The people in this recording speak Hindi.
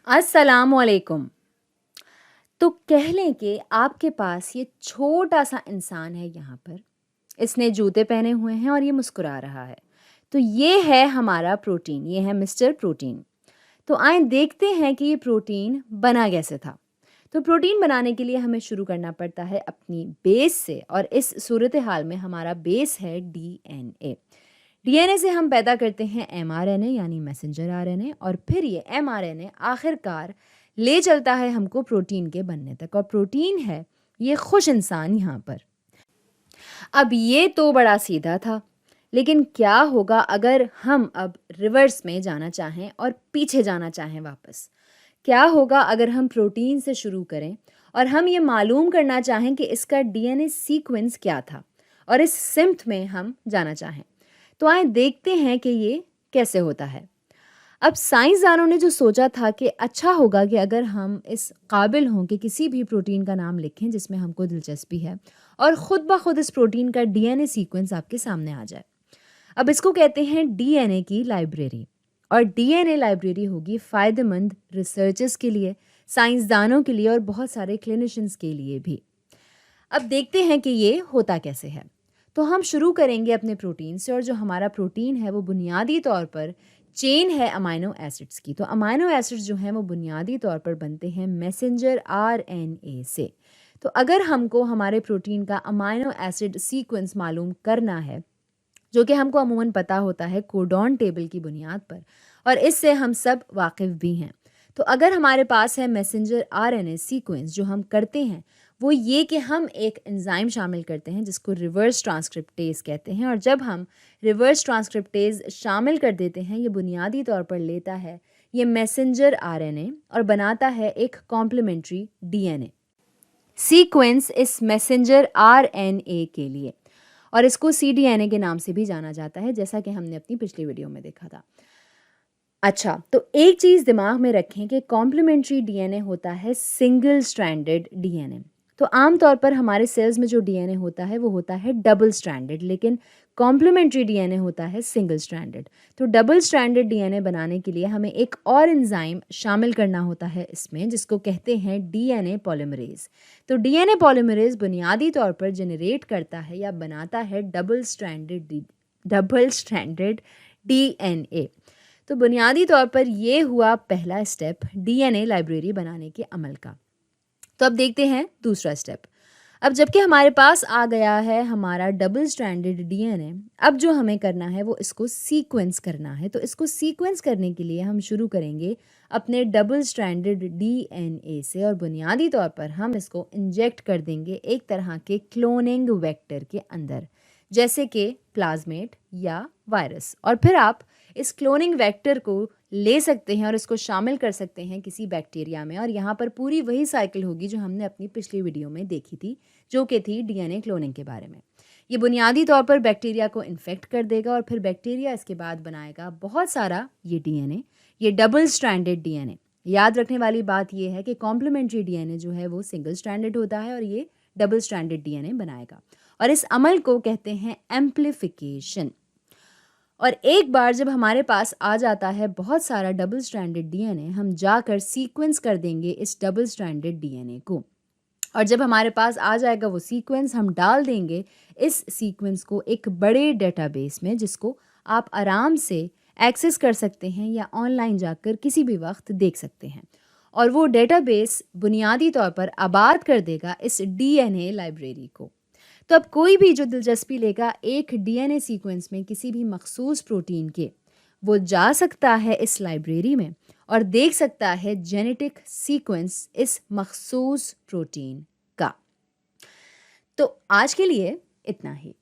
अस्सलामुअलैकुम। तो कह लें कि आपके पास ये छोटा-सा इंसान है यहाँ पर। इसने जूते पहने हुए हैं और ये मुस्कुरा रहा है। तो ये है हमारा प्रोटीन, ये है मिस्टर प्रोटीन। तो आइए देखते हैं कि ये प्रोटीन बना कैसे था। तो प्रोटीन बनाने के लिए हमें शुरू करना पड़ता है अपनी बेस से और इस सूरत-ए-हाल में हमारा बेस है डीएनए। डीएनए से हम पैदा करते हैं एमआरएनए यानी मैसेंजर आरएनए और फिर ये एमआरएनए आखिरकार ले चलता है हमको प्रोटीन के बनने तक और प्रोटीन है ये खुश इंसान यहाँ पर। अब ये तो बड़ा सीधा था, लेकिन क्या होगा अगर हम अब रिवर्स में जाना चाहें और पीछे जाना चाहें वापस? क्या होगा अगर हम प्रोटीन से शुरू करें और हम ये मालूम करना चाहें कि इसका डीएनए सीक्वेंस क्या था और इस सिम्त में हम जाना चाहें? तो आइए देखते हैं कि ये कैसे होता है। अब साइंसदानों ने जो सोचा था कि अच्छा होगा कि अगर हम इस काबिल हों कि किसी भी प्रोटीन का नाम लिखें जिसमें हमको दिलचस्पी है और ख़ुद ब खुद इस प्रोटीन का डीएनए सीक्वेंस आपके सामने आ जाए। अब इसको कहते हैं डीएनए की लाइब्रेरी और डीएनए लाइब्रेरी होगी फ़ायदेमंद रिसर्चर्स के लिए, साइंसदानों के लिए और बहुत सारे क्लिनिशियंस के लिए भी। अब देखते हैं कि ये होता कैसे है। तो हम शुरू करेंगे अपने प्रोटीन से और जो हमारा प्रोटीन है वो बुनियादी तौर पर चेन है अमाइनो एसिड्स की। तो अमाइनो एसिड्स जो हैं वो बुनियादी तौर पर बनते हैं मैसेंजर आरएनए से। तो अगर हमको हमारे प्रोटीन का अमाइनो एसिड सीक्वेंस मालूम करना है, जो कि हमको अमूमन पता होता है कोडॉन टेबल की बुनियाद पर और इससे हम सब वाकिफ़ भी हैं। तो अगर हमारे पास है मैसेंजर आरएनए सीक्वेंस, जो हम करते हैं वो ये कि हम एक एंजाइम शामिल करते हैं जिसको रिवर्स ट्रांसक्रिप्टेज कहते हैं और जब हम रिवर्स ट्रांसक्रिप्टेज शामिल कर देते हैं ये बुनियादी तौर पर लेता है ये मैसेंजर आरएनए और बनाता है एक कॉम्प्लीमेंट्री डीएनए सीक्वेंस इस मैसेंजर आरएनए के लिए और इसको सीडीएनए के नाम से भी जाना जाता है, जैसा कि हमने अपनी पिछली वीडियो में देखा था। अच्छा, तो एक चीज़ दिमाग में रखें कि कॉम्प्लीमेंट्री डीएनए होता है सिंगल स्ट्रैंडेड डीएनए। तो आम तौर पर हमारे सेल्स में जो डीएनए होता है वो होता है डबल स्ट्रैंडेड, लेकिन कॉम्प्लीमेंट्री डीएनए होता है सिंगल स्ट्रैंडेड। तो डबल स्ट्रैंडेड डीएनए बनाने के लिए हमें एक और एंजाइम शामिल करना होता है इसमें, जिसको कहते हैं डीएनए पॉलीमरेज। तो डीएनए पॉलीमरेज बुनियादी तौर पर जनरेट करता है या बनाता है डबल स्ट्रैंडेड डीएनए। तो बुनियादी तौर पर ये हुआ पहला स्टेप डीएनए लाइब्रेरी बनाने के अमल का। तो अब देखते हैं दूसरा स्टेप। अब जबकि हमारे पास आ गया है हमारा डबल स्ट्रैंडेड डीएनए, अब जो हमें करना है वो इसको सीक्वेंस करना है। तो इसको सीक्वेंस करने के लिए हम शुरू करेंगे अपने डबल स्ट्रैंडेड डीएनए से और बुनियादी तौर पर हम इसको इंजेक्ट कर देंगे एक तरह के क्लोनिंग वेक्टर के अंदर, जैसे कि प्लाज्मेट या वायरस। और फिर आप इस क्लोनिंग वेक्टर को ले सकते हैं और इसको शामिल कर सकते हैं किसी बैक्टीरिया में और यहाँ पर पूरी वही साइकिल होगी जो हमने अपनी पिछली वीडियो में देखी थी, जो कि थी डीएनए क्लोनिंग के बारे में। ये बुनियादी तौर पर बैक्टीरिया को इन्फेक्ट कर देगा और फिर बैक्टीरिया इसके बाद बनाएगा बहुत सारा ये डीएनए, ये डबल स्ट्रैंडेड डीएनए। याद रखने वाली बात ये है कि कॉम्प्लीमेंट्री डीएनए जो है वो सिंगल स्ट्रैंडेड होता है और ये डबल स्ट्रैंडेड डीएनए बनाएगा और इस अमल को कहते हैं एम्प्लीफिकेशन। और एक बार जब हमारे पास आ जाता है बहुत सारा डबल स्ट्रैंडेड डीएनए, हम जाकर सीक्वेंस कर देंगे इस डबल स्ट्रैंडेड डीएनए को और जब हमारे पास आ जाएगा वो सीक्वेंस, हम डाल देंगे इस सीक्वेंस को एक बड़े डेटाबेस में, जिसको आप आराम से एक्सेस कर सकते हैं या ऑनलाइन जाकर किसी भी वक्त देख सकते हैं और वो डेटाबेस बुनियादी तौर पर आबाद कर देगा इस डीएनए लाइब्रेरी को। तो अब कोई भी जो दिलचस्पी लेगा एक डीएनए सीक्वेंस में किसी भी मखसूस प्रोटीन के, वो जा सकता है इस लाइब्रेरी में और देख सकता है जेनेटिक सीक्वेंस इस मखसूस प्रोटीन का। तो आज के लिए इतना ही।